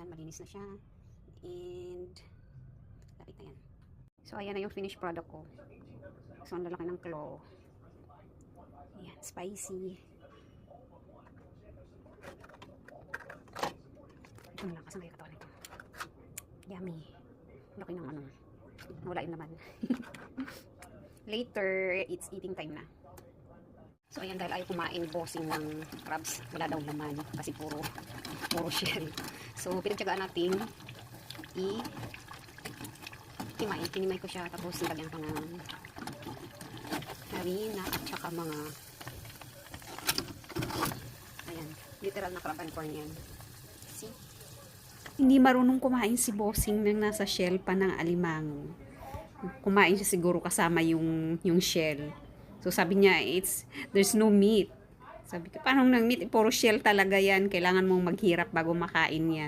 Ayan, malinis na siya. And, lapit na yan. So, ayan na yung finished product ko. So, ang lalaki ng claw. Ayan, spicy. Ito na lang, kasangay katawan ito. Yummy. Laki ng ano. Wala yung laman. Later, it's eating time na. So, ayan, dahil ayaw kumain bossing ng crabs. Wala daw laman kasi puro shell. So, pinagtyagaan natin tinimay ko siya. Tapos, nilagyan ko ng harina at saka mga ayan, literal na crab and corn yan. See? Hindi marunong kumain si bossing nang nasa shell pa ng alimango. Kumain siya siguro kasama yung shell. So sabi niya, there's no meat. Sabi ko, paano nang meat? Puro shell talaga yan. Kailangan mong maghirap bago makain yan.